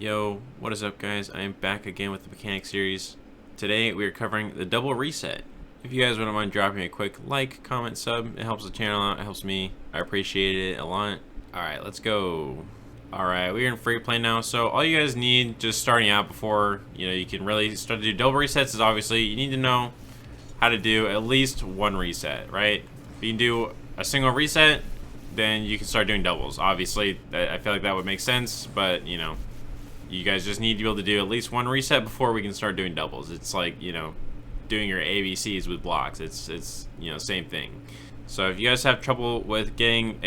Yo, what is up guys? I am back again with the mechanic series. Today we are covering the double reset. If you guys wouldn't mind dropping a quick like, comment, sub, it helps the channel out, it helps me. I appreciate it a lot. Alright, let's go. Alright, we're in free play now, so all you guys need just starting out before you can really start to do double resets is obviously you need to know how to do at least one reset, right? If you can do a single reset, then you can start doing doubles. Obviously, I feel like that would make sense, but you guys just need to be able to do at least one reset before we can start doing doubles. It's like, doing your ABCs with blocks. It's same thing. So if you guys have trouble with getting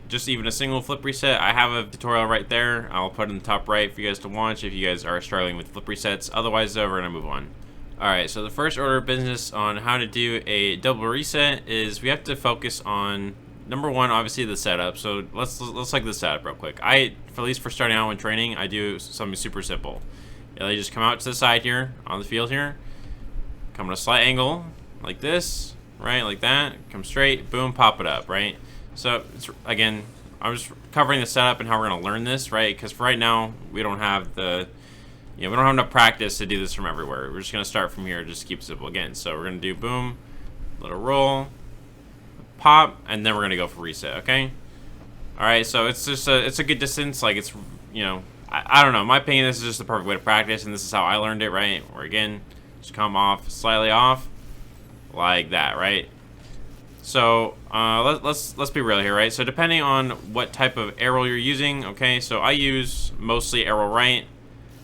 just even a single flip reset, I have a tutorial right there. I'll put it in the top right for you guys to watch if you guys are struggling with flip resets. Otherwise, though, we're gonna move on. Alright, so the first order of business on how to do a double reset is we have to focus on number one, obviously the setup. So let's like the setup real quick. At least for starting out when training, I do something super simple. You just come out to the side here on the field here, come at a slight angle like this, right, like that. Come straight, boom, pop it up, right. So it's, again, I'm just covering the setup and how we're gonna learn this, right? Because for right now we don't have we don't have enough practice to do this from everywhere. We're just gonna start from here, just to keep it simple again. So we're gonna do boom, little roll, pop, and then we're gonna go for reset. Okay. All right, so it's just it's a good distance. Like it's I don't know, in my opinion, this is just the perfect way to practice, and this is how I learned it, right? Where again, just come off slightly off like that, right? So let's be real here, right? So depending on what type of arrow you're using, okay, so I use mostly arrow right.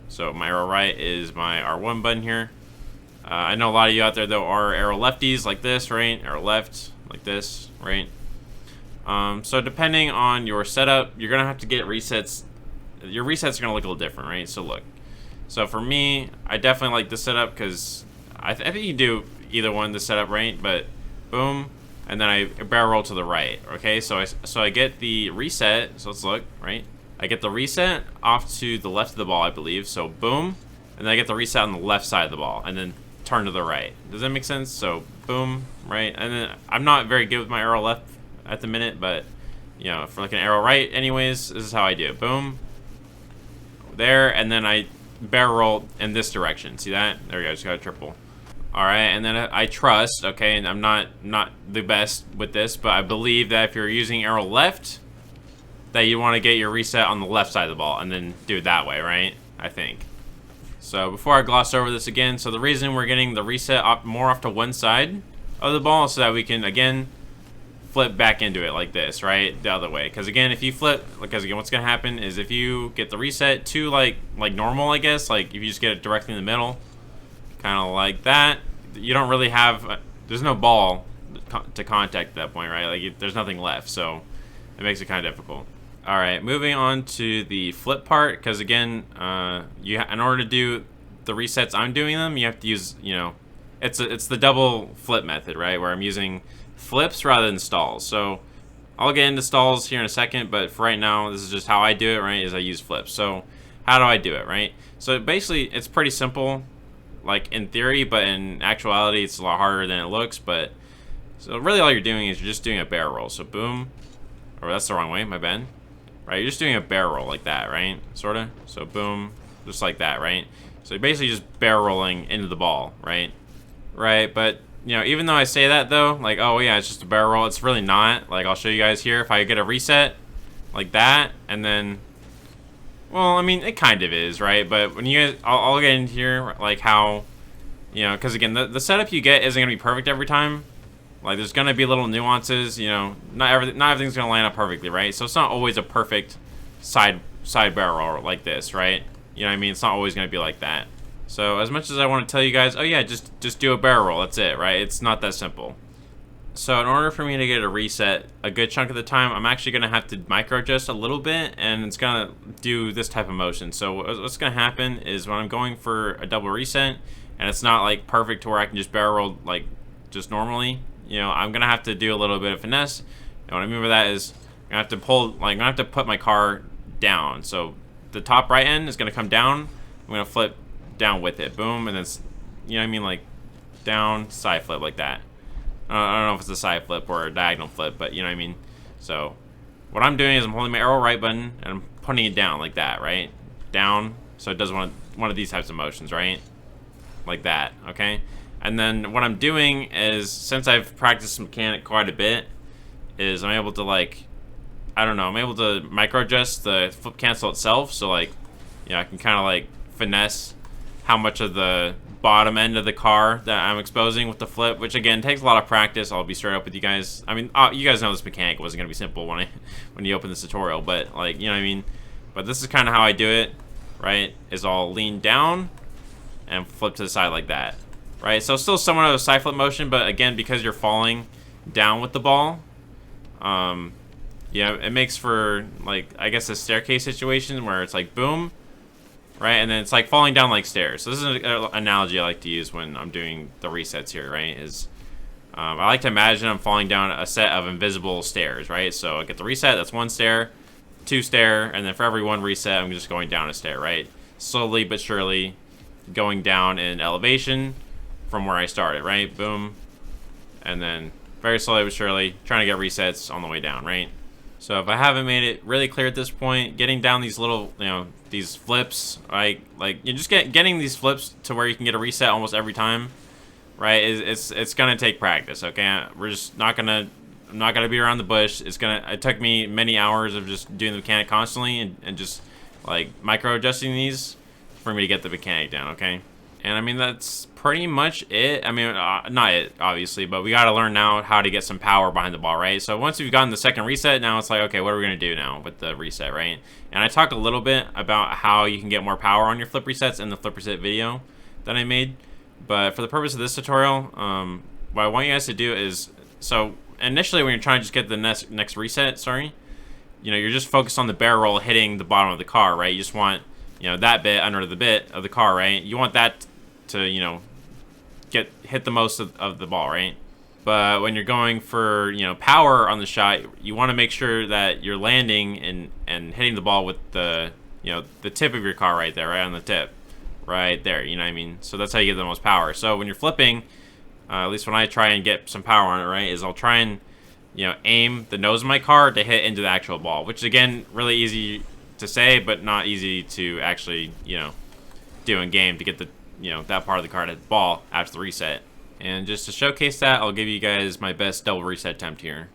So my arrow right is my R1 button here. I know a lot of you out there though are arrow lefties like this, right? Arrow left like this, right? So depending on your setup, you're gonna have to get resets. Your resets are gonna look a little different, right? So look, so for me, I definitely like this setup because I think you do either one the setup, right? But boom, and then I barrel roll to the right. Okay, so I get the reset. So let's look, right? I get the reset off to the left of the ball, I believe. So boom, and then I get the reset on the left side of the ball, and then turn to the right. Does that make sense? So boom, right? And then I'm not very good with my arrow left at the minute, but for like an arrow right anyways, this is how I do it. Boom, there, and then I barrel roll in this direction. See that? There we go, just got a triple. All right, and then I trust, okay, and I'm not the best with this, but I believe that if you're using arrow left, that you want to get your reset on the left side of the ball and then do it that way, right? I think. So before I gloss over this again, so the reason we're getting the reset more off to one side of the ball is so that we can, again, flip back into it like this, right? The other way. Because again, if you flip, because again, what's going to happen is if you get the reset to like normal, I guess, like if you just get it directly in the middle, kind of like that, you don't really have, there's no ball to contact at that point, right? Like there's nothing left, so it makes it kind of difficult. All right, moving on to the flip part, because again, in order to do the resets I'm doing them, you have to use, it's the double flip method, right? Where I'm using flips rather than stalls. So I'll get into stalls here in a second, but for right now, this is just how I do it, right? Is I use flips. So how do I do it, right? So basically, it's pretty simple, like in theory, but in actuality, it's a lot harder than it looks. But so really, all you're doing is you're just doing a barrel roll. So boom, or that's the wrong way, my bad. Right, you're just doing a barrel roll like that, right? Sorta. So boom, just like that, right? So you're basically just barrel rolling into the ball, right? Right, but even though I say that though, like, oh yeah, it's just a barrel roll, it's really not. Like, I'll show you guys here if I get a reset like that, and then, well, I mean, it kind of is, right? But when you guys, I'll get into here, like how, because again, the setup you get isn't gonna be perfect every time. Like, there's gonna be little nuances, not everything's gonna line up perfectly, right? So it's not always a perfect side barrel roll like this, right? You know what I mean? It's not always gonna be like that. So as much as I want to tell you guys, oh yeah, just do a barrel roll, that's it, right? It's not that simple. So in order for me to get a reset a good chunk of the time, I'm actually gonna have to micro adjust a little bit, and it's gonna do this type of motion. So what's gonna happen is when I'm going for a double reset, and it's not like perfect to where I can just barrel roll like just normally, I'm gonna have to do a little bit of finesse. And what I mean by that is I'm gonna have to I'm gonna have to put my car down. So the top right end is gonna come down. I'm gonna flip down with it, boom, and then like down, side flip like that. I don't know if it's a side flip or a diagonal flip, but you know what I mean. So what I'm doing is I'm holding my arrow right button and I'm putting it down like that, right? Down, So it does one of these types of motions, right? Like that, okay? And then what I'm doing is, since I've practiced mechanic quite a bit, is I'm able to, like, I don't know, I'm able to micro adjust the flip cancel itself. So, like, you know, I can kind of like finesse how much of the bottom end of the car that I'm exposing with the flip, which again takes a lot of practice. I'll be straight up with you guys. I mean, you guys know this mechanic wasn't gonna be simple when you open this tutorial, but, like, you know what I mean. But this is kind of how I do it, right? Is I'll lean down and flip to the side like that, right? So still somewhat of a side flip motion, but again, because you're falling down with the ball, yeah, it makes for, like, I guess a staircase situation where it's like boom, right? And then it's like falling down like stairs. So this is an analogy I like to use when I'm doing the resets here, right? Is I like to imagine I'm falling down a set of invisible stairs, right? So I get the reset, that's one stair, two stair, and then for every one reset, I'm just going down a stair, right? Slowly but surely going down in elevation from where I started, right? Boom. And then very slowly but surely trying to get resets on the way down, right? So if I haven't made it really clear at this point, getting down these little, you know, these flips, right? Like, you just getting these flips to where you can get a reset almost every time, right? It's gonna take practice, okay? We're just not gonna, I'm not gonna be around the bush. It took me many hours of just doing the mechanic constantly and just like micro adjusting these for me to get the mechanic down, okay? And I mean, that's pretty much it. I mean, not it, obviously, but we got to learn now how to get some power behind the ball, right? So once we've gotten the second reset, now it's like, okay, what are we going to do now with the reset, right? And I talked a little bit about how you can get more power on your flip resets in the flip reset video that I made. But for the purpose of this tutorial, what I want you guys to do is, so initially when you're trying to just get the next reset, you know, you're just focused on the barrel roll hitting the bottom of the car, right? You just want, you know, that bit under the bit of the car, right? You want that to, you know, hit the most of the ball, right? But when you're going for, you know, power on the shot, you want to make sure that you're landing and hitting the ball with the, you know, the tip of your car right there, right on the tip, right there, you know what I mean? So that's how you get the most power. So when you're flipping, at least when I try and get some power on it, right, is I'll try and, you know, aim the nose of my car to hit into the actual ball, which again, really easy to say, but not easy to actually, you know, do in game to get the, you know, that part of the car to hit the ball after the reset. And just to showcase that, I'll give you guys my best double reset attempt here.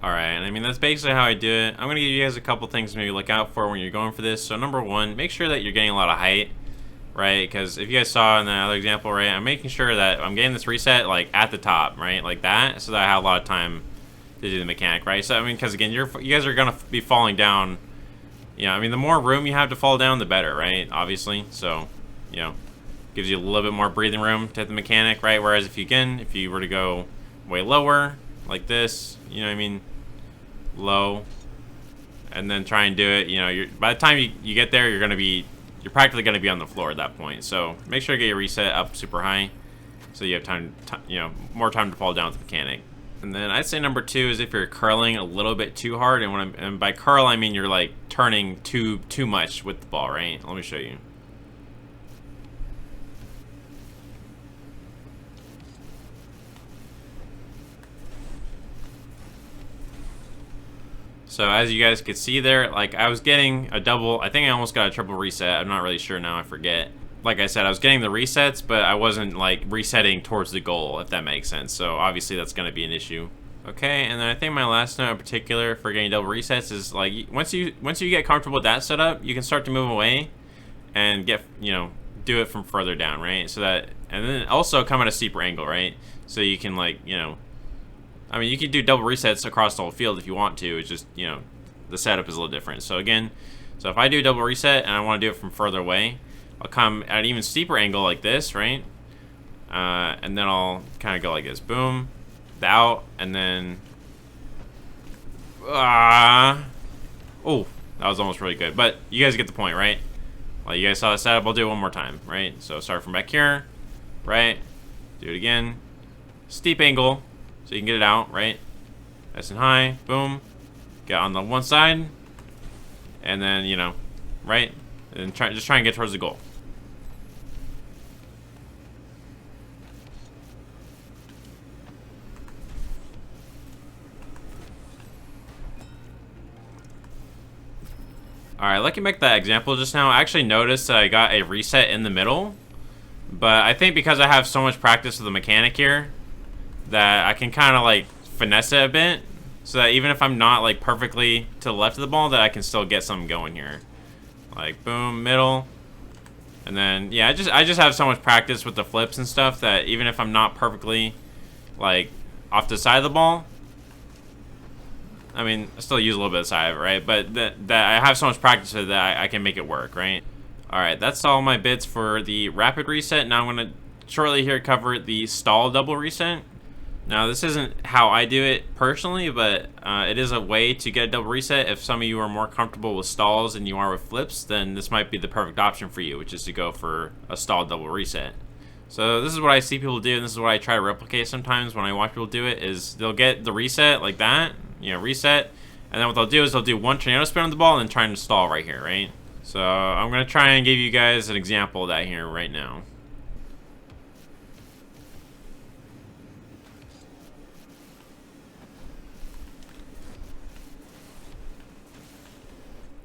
Alright, and I mean, that's basically how I do it. I'm going to give you guys a couple things to maybe look out for when you're going for this. So number one, make sure that you're getting a lot of height, right? Because if you guys saw in the other example, right, I'm making sure that I'm getting this reset like at the top, right, like that, so that I have a lot of time to do the mechanic, right? So I mean, because again, you guys are gonna be falling down. You know, I mean, the more room you have to fall down, the better, right? Obviously, so you know, gives you a little bit more breathing room to hit the mechanic, right? Whereas if you were to go way lower, like this, you know what I mean, low, and then try and do it, you know, by the time you get there, you're practically going to be on the floor at that point. So make sure to get your reset up super high so you have time, you know, more time to fall down with the mechanic. And then I'd say number two is if you're curling a little bit too hard, and by curl I mean you're like turning too much with the ball, right? Let me show you. So as you guys could see there, like I was getting a double, I think I almost got a triple reset. I'm not really sure now, I forget. Like I said, I was getting the resets, but I wasn't like resetting towards the goal, if that makes sense. So obviously that's gonna be an issue. Okay, and then I think my last note in particular for getting double resets is like once you get comfortable with that setup, you can start to move away and get, you know, do it from further down, right? So that, and then also come at a steeper angle, right? So you can, like, you know, I mean, you can do double resets across the whole field if you want to. It's just, you know, the setup is a little different. So again, so if I do double reset and I want to do it from further away, I'll come at an even steeper angle like this, right? And then I'll kind of go like this, boom, out, and then, oh, that was almost really good. But you guys get the point, right? Like you guys saw the setup. I'll do it one more time, right? So start from back here, right? Do it again, steep angle, so you can get it out, right? Nice and high, boom. Get on the one side, and then, you know, right? And just try and get towards the goal. Alright, looking back at that example just now, I actually noticed that I got a reset in the middle. But I think because I have so much practice with the mechanic here, that I can kind of like finesse it a bit. So that even if I'm not like perfectly to the left of the ball, that I can still get something going here. Like boom, middle. And then, yeah, I just have so much practice with the flips and stuff that even if I'm not perfectly like off the side of the ball, I mean, I still use a little bit of side of it, right? But that I have so much practice with that I can make it work, right? Alright, that's all my bits for the rapid reset. Now I'm going to shortly here cover the stall double reset. Now this isn't how I do it personally, but it is a way to get a double reset. If some of you are more comfortable with stalls than you are with flips, then this might be the perfect option for you, which is to go for a stall double reset. So this is what I see people do, and this is what I try to replicate sometimes when I watch people do it, is they'll get the reset like that, you know, reset, and then what they'll do is they'll do one tornado spin on the ball and then try and stall right here, right? So I'm going to try and give you guys an example of that here right now.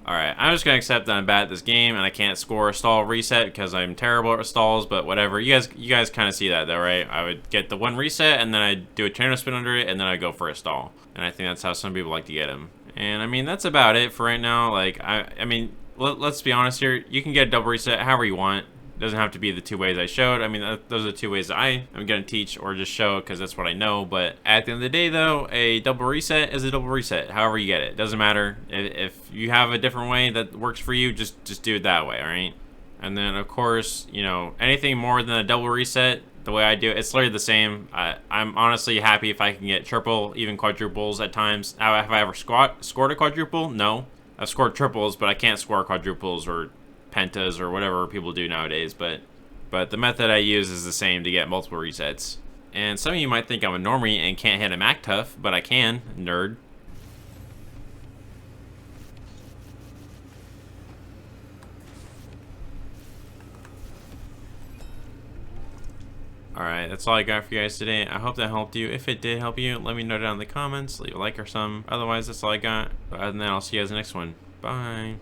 Alright, I'm just going to accept that I'm bad at this game and I can't score a stall reset because I'm terrible at stalls, but whatever. You guys kind of see that though, right? I would get the one reset and then I'd do a tornado spin under it and then I'd go for a stall. And I think that's how some people like to get them. And I mean, that's about it for right now. Like, I mean, let's be honest here. You can get a double reset however you want. It doesn't have to be the two ways I showed. I mean, those are the two ways that I am going to teach or just show because that's what I know. But at the end of the day, though, a double reset is a double reset, however you get it. Doesn't matter. If you have a different way that works for you, just do it that way, all right? And then, of course, you know, anything more than a double reset, the way I do it, it's literally the same. I'm honestly happy if I can get triple, even quadruples at times. Have I ever scored a quadruple? No. I've scored triples, but I can't score quadruples or pentas or whatever people do nowadays, but the method I use is the same to get multiple resets. And some of you might think I'm a normie and can't hit a Mac Tough, but I can, nerd. Alright, that's all I got for you guys today. I hope that helped you. If it did help you, let me know down in the comments, leave a like or some. Otherwise, that's all I got. But other than that, I'll see you guys in the next one. Bye.